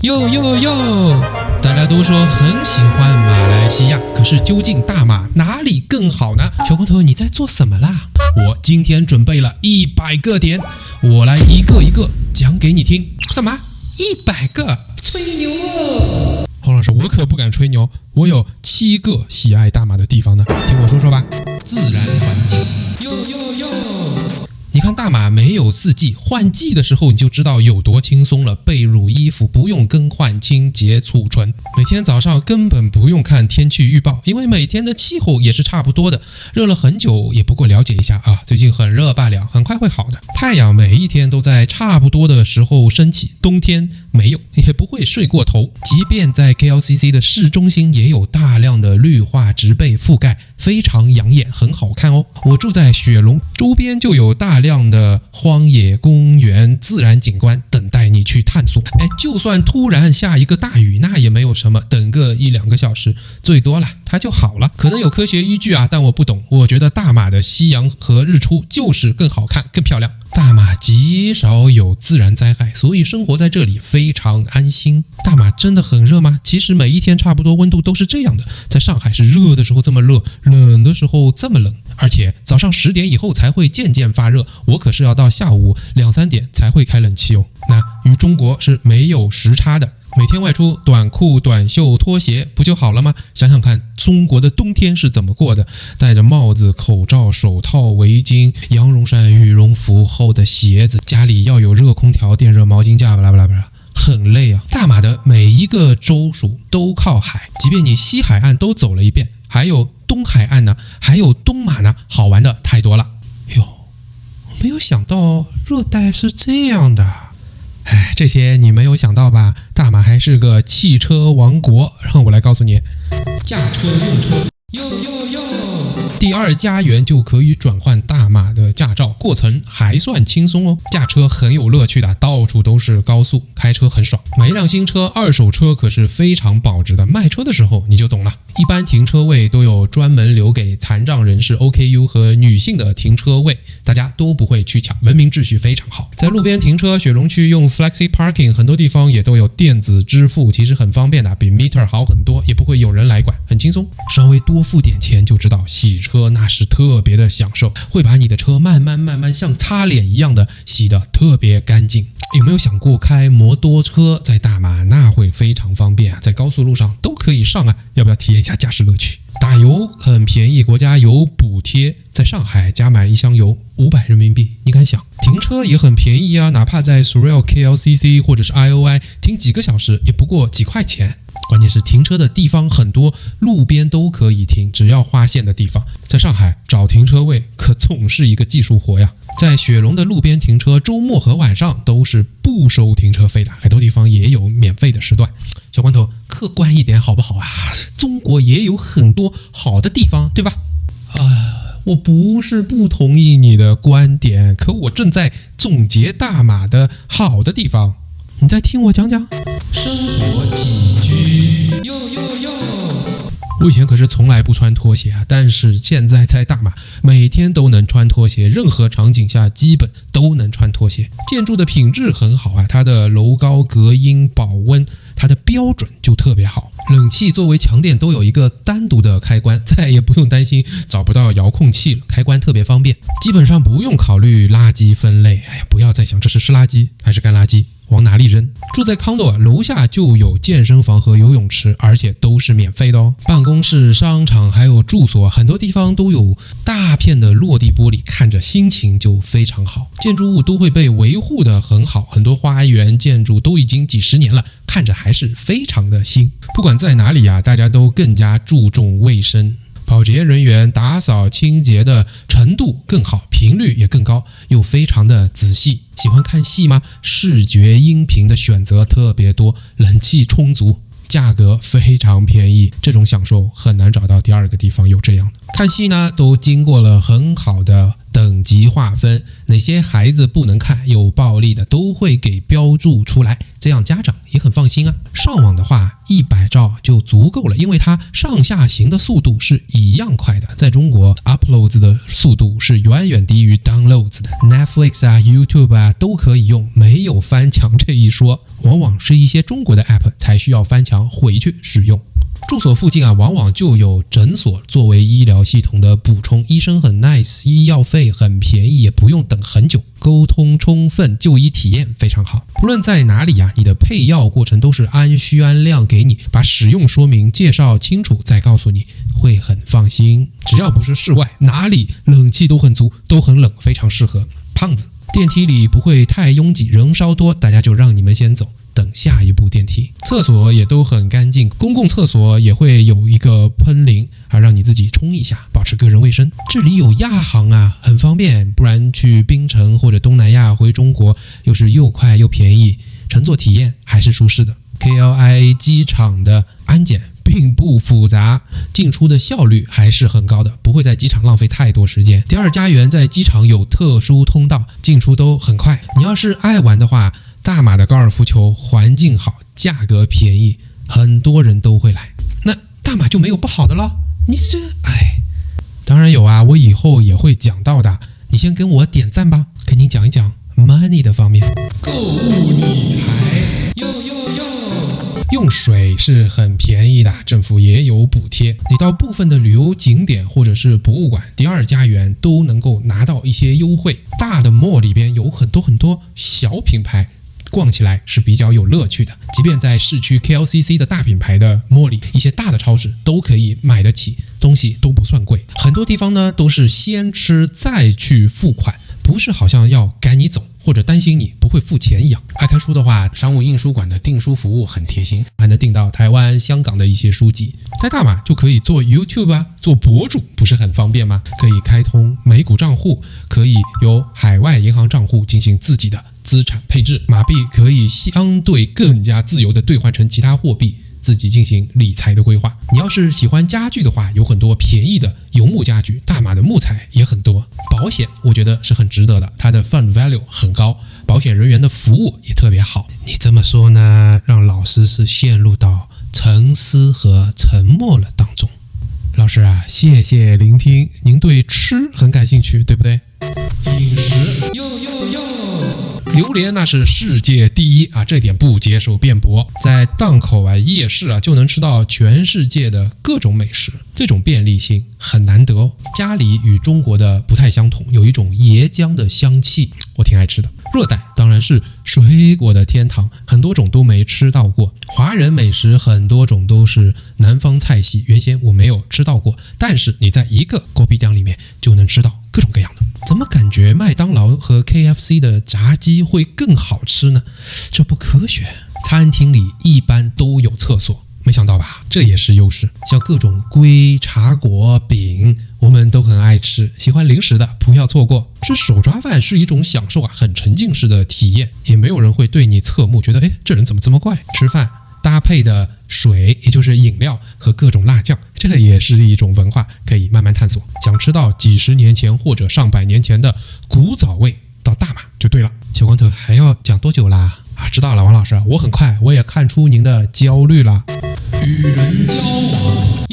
哟哟哟！大家都说很喜欢马来西亚，可是究竟大马哪里更好呢？小光头，你在做什么啦？我今天准备了100个点，我来一个一个讲给你听。什么？100个？吹牛哦！洪老师，我可不敢吹牛，我有7个喜爱大马的地方呢，听我说说吧。自然环境，哟哟哟！你看大马没有4季，换季的时候你就知道有多轻松了。被褥、衣服不用更换，清洁储存。每天早上根本不用看天气预报，因为每天的气候也是差不多的。热了很久也不过了解一下啊，最近很热罢了，很快会好的。太阳每一天都在差不多的时候升起，冬天没有，也不会睡过头。即便在 KLCC 的市中心，也有大量的绿化植被覆盖，非常养眼，很好看哦。我住在雪隆，周边就有大量的荒野公园、自然景观等待你去探索。就算突然下一个大雨，那也没有什么，等个1-2个小时，最多了它就好了。可能有科学依据啊，但我不懂。我觉得大马的夕阳和日出就是更好看、更漂亮。大马极少有自然灾害，所以生活在这里非常安心。大马真的很热吗？其实每一天差不多温度都是这样的。在上海是热的时候这么热，冷的时候这么冷，而且早上10点以后才会渐渐发热，我可是要到下午2-3点才会开冷气哦。那与中国是没有时差的。每天外出短裤、短袖、拖鞋不就好了吗？想想看中国的冬天是怎么过的，戴着帽子、口罩、手套、围巾、羊绒衫、羽绒服、厚的鞋子，家里要有热空调、电热毛巾架，巴拉巴拉巴拉，很累啊。大马的每一个州属都靠海，即便你西海岸都走了一遍，还有东海岸呢，还有东马呢，好玩的太多了。哟，没有想到热带是这样的。这些你没有想到吧？大马还是个汽车王国，让我来告诉你，驾车用车，哟哟哟！第2家园就可以转换大马的驾照，过程还算轻松哦。驾车很有乐趣的，到处都是高速，开车很爽。买一辆新车，二手车可是非常保值的，卖车的时候你就懂了。一般停车位都有专门留给残障人士 OKU 和女性的停车位，大家都不会去抢，文明秩序非常好。在路边停车，雪隆区用 Flexi Parking， 很多地方也都有电子支付，其实很方便的，比 Meter 好很多，也不会有人来管，很轻松。稍微多付点钱就知道，洗车那是特别的享受，会把你的车慢慢像擦脸一样的洗得特别干净。有没有想过开摩托车在大马？那会非常方便啊，在高速路上都可以上啊，要不要体验一下驾驶乐趣？打油很便宜，国家有补贴，在上海加满1箱油500人民币，你敢想？停车也很便宜啊，哪怕在 Surreal KLCC 或者是 IOI 停几个小时也不过几块钱。关键是停车的地方很多，路边都可以停，只要划线的地方。在上海找停车位可总是一个技术活呀。在雪隆的路边停车，周末和晚上都是不收停车费的，很多地方也有免费的时段。小光头，客观一点好不好啊？中国也有很多好的地方，对吧？我不是不同意你的观点，可我正在总结大马的好的地方，你再听我讲讲。生活起居，哟哟哟！我以前可是从来不穿拖鞋啊，但是现在在大马每天都能穿拖鞋，任何场景下基本都能穿拖鞋。建筑的品质很好啊，它的楼高、隔音、保温，它的标准就特别好。冷气作为强电都有一个单独的开关，再也不用担心找不到遥控器了，开关特别方便，基本上不用考虑垃圾分类。不要再想这是湿垃圾还是干垃圾，往哪里扔。住在康豆楼下就有健身房和游泳池，而且都是免费的哦。办公室、商场还有住所，很多地方都有大片的落地玻璃，看着心情就非常好。建筑物都会被维护得很好，很多花园建筑都已经几十年了，看着还是非常的新。不管在哪里啊，大家都更加注重卫生。保洁人员打扫清洁的程度更好，频率也更高，又非常的仔细。喜欢看戏吗？视觉音频的选择特别多，冷气充足，价格非常便宜，这种享受很难找到第2个地方有这样的。看戏呢，都经过了很好的等级划分，哪些孩子不能看，有暴力的都会给标注出来，这样家长也很放心啊。上网的话100兆就足够了，因为它上下行的速度是一样快的。在中国 uploads 的速度是远远低于 downloads 的， Netflix 啊 YouTube 啊都可以用，没有翻墙这一说，往往是一些中国的 app 才需要翻墙回去使用。住所附近啊，往往就有诊所作为医疗系统的补充，医生很 nice， 医药费很便宜，也不用等很久，沟通充分，就医体验非常好。不论在哪里啊，你的配药过程都是按需按量给你，把使用说明介绍清楚再告诉你，会很放心。只要不是室外，哪里冷气都很足，都很冷，非常适合胖子。电梯里不会太拥挤，人稍多，大家就让你们先走，等下一部电梯。厕所也都很干净，公共厕所也会有一个喷淋啊，让你自己冲一下，保持个人卫生。这里有亚航啊，很方便，不然去槟城或者东南亚回中国又是又快又便宜，乘坐体验还是舒适的。KLI 机场的安检并不复杂，进出的效率还是很高的，不会在机场浪费太多时间。第二家园在机场有特殊通道，进出都很快。你要是爱玩的话，大马的高尔夫球环境好，价格便宜，很多人都会来。那大马就没有不好的了？你这当然有啊，我以后也会讲到的。你先跟我点赞吧，跟你讲一讲 money 的方面。购物理财，用水是很便宜的，政府也有补贴。你到部分的旅游景点或者是博物馆、第二家园都能够拿到一些优惠。大的 mall 里边有很多小品牌，逛起来是比较有乐趣的。即便在市区 KLCC 的大品牌的 mall 里，一些大的超市都可以买得起，东西都不算贵。很多地方呢都是先吃再去付款，不是好像要赶你走或者担心你不会付钱一样。爱看书的话，商务印书馆的订书服务很贴心，还能订到台湾、香港的一些书籍。在大马就可以做 YouTube 啊，做博主不是很方便吗？可以开通美股账户，可以由海外银行账户进行自己的资产配置，马币可以相对更加自由的兑换成其他货币，自己进行理财的规划。你要是喜欢家具的话，有很多便宜的游牧家具，大马的木材也很多。保险我觉得是很值得的，它的 fund value 很高，保险人员的服务也特别好。你这么说呢，让老师是陷入到沉思和沉默了当中。老师啊，谢谢聆听，您对吃很感兴趣，对不对？饮食榴莲那是世界第一啊，这点不接受辩驳。在档口啊、夜市啊，就能吃到全世界的各种美食，这种便利性很难得哦。家里与中国的不太相同，有一种椰浆的香气，我挺爱吃的。热带当然是水果的天堂，很多种都没吃到过。华人美食很多种都是南方菜系，原先我没有吃到过，但是你在一个锅皮店里面就能吃到各种各样的。怎么感觉麦当劳和 KFC 的炸鸡会更好吃呢？这不科学。餐厅里一般都有厕所，没想到吧？这也是优势。像各种龟、茶果、饼，我们都很爱吃。喜欢零食的不要错过。吃手抓饭是一种享受啊，很沉浸式的体验，也没有人会对你侧目，觉得这人怎么这么怪。吃饭搭配的水，也就是饮料和各种辣酱，这个也是一种文化，可以慢慢探索。想吃到几十年前或者上百年前的古早味，到大马就对了。小光头还要讲多久啦？知道了，王老师，我很快，我也看出您的焦虑了。与人交往，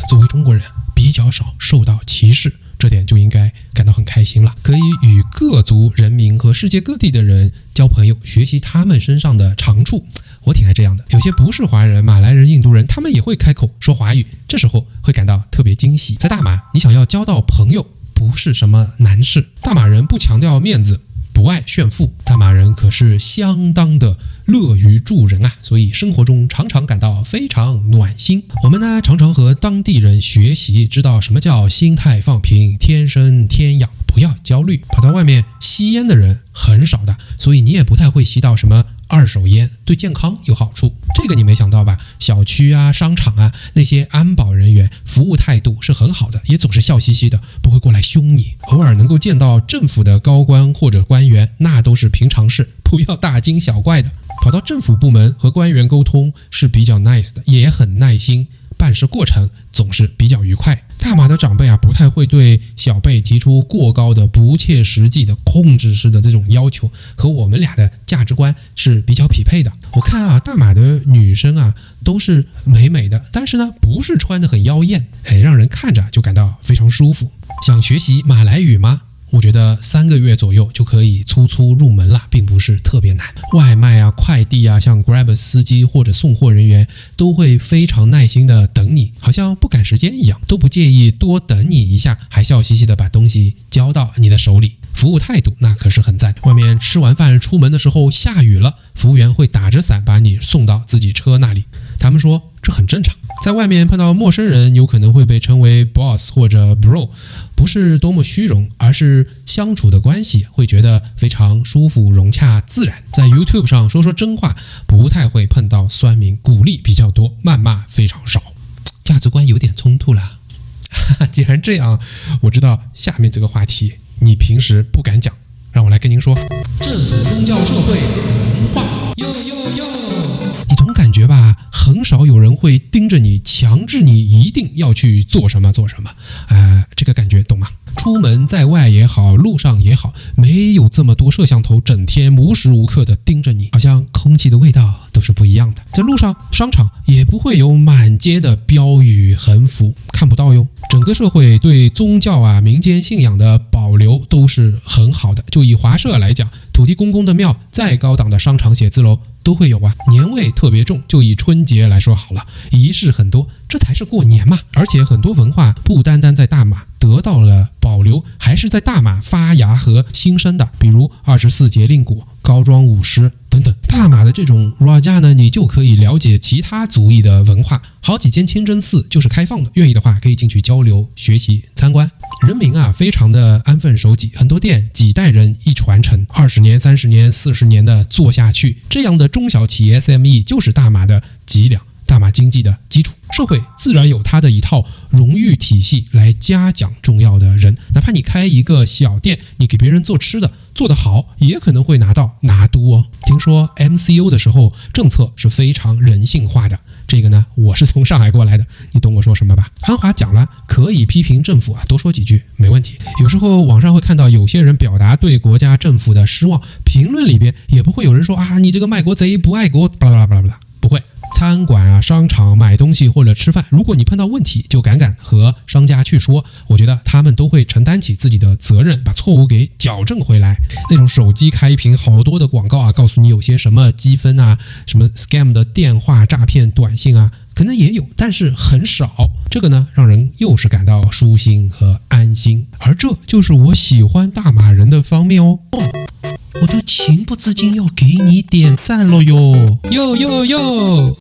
作为中国人，比较少受到歧视，这点就应该感到很开心了。可以与各族人民和世界各地的人交朋友，学习他们身上的长处，我挺爱这样的。有些不是华人、马来人、印度人，他们也会开口说华语，这时候会感到特别惊喜。在大马，你想要交到朋友不是什么难事。大马人不强调面子，不爱炫富，大马人可是相当的乐于助人啊，所以生活中常常感到非常暖心。我们呢，常常和当地人学习，知道什么叫心态放平，天生天养，不要焦虑。跑到外面吸烟的人很少的，所以你也不太会吸到什么二手烟，对健康有好处。这个你没想到吧？小区啊、商场啊，那些安保人员服务态度是很好的，也总是笑嘻嘻的，不会过来凶你。偶尔能够见到政府的高官或者官员，那都是平常事，不要大惊小怪的。跑到政府部门和官员沟通是比较 nice 的，也很耐心，办事过程总是比较愉快。大马的长辈啊，不太会对小辈提出过高的、不切实际的控制式的这种要求，和我们俩的价值观是比较匹配的。我看啊，大马的女生啊都是美美的，但是呢，不是穿得很妖艳，让人看着就感到非常舒服。想学习马来语吗？我觉得3个月左右就可以粗粗入门了，并不是特别难。外卖啊、快递啊，像 Grab 司机或者送货人员都会非常耐心的等你，好像不赶时间一样，都不介意多等你一下，还笑嘻嘻的把东西交到你的手里。服务态度那可是很赞。外面吃完饭出门的时候下雨了，服务员会打着伞把你送到自己车那里。他们说这很正常。在外面碰到陌生人，有可能会被称为 boss 或者 bro， 不是多么虚荣，而是相处的关系会觉得非常舒服、融洽、自然。在 YouTube 上说说真话，不太会碰到酸民，鼓励比较多，谩骂非常少。价值观有点冲突了。既然这样，我知道下面这个话题你平时不敢讲，让我来跟您说。政府、宗教、社会、文化，你总感觉吧，很少有人会盯着你，强制你一定要去做什么。这个感觉懂吗？出门在外也好，路上也好，没有这么多摄像头整天无时无刻的盯着你，好像空气的味道都是不一样的。在路上、商场也不会有满街的标语横幅，看不到哟。整个社会对宗教啊、民间信仰的保留都是很好的。就以华社来讲，土地公公的庙，再高档的商场、写字楼都会有啊。年味特别重，就以春节来说好了，仪式很多，这才是过年嘛。而且很多文化不单单在大马得到了保留，还是在大马发芽和新生的，比如24节令鼓、高庄舞狮等等。大马的这种 Raja 呢，你就可以了解其他族裔的文化，好几间清真寺就是开放的，愿意的话可以进去交流、学习、参观。人民啊，非常的安分守己，很多店几代人一传承，20年、30年、40年的做下去，这样的中小企业 SME 就是大马的脊梁，大马经济的基础。社会自然有它的一套荣誉体系来嘉奖重要的人，哪怕你开一个小店，你给别人做吃的做得好，也可能会拿督哦。听说 MCO 的时候政策是非常人性化的，这个呢我是从上海过来的，你懂我说什么吧？安华讲了，可以批评政府啊，多说几句没问题。有时候网上会看到有些人表达对国家政府的失望，评论里边也不会有人说啊你这个卖国贼不爱国，巴拉巴拉巴拉，不会。餐馆啊、商场买东西或者吃饭，如果你碰到问题，就敢和商家去说，我觉得他们都会承担起自己的责任，把错误给矫正回来。那种手机开屏好多的广告啊，告诉你有些什么积分啊、什么 scam 的电话诈骗短信啊，可能也有，但是很少。这个呢，让人又是感到舒心和安心，而这就是我喜欢大马人的方面哦。我都情不自禁要给你点赞了哟。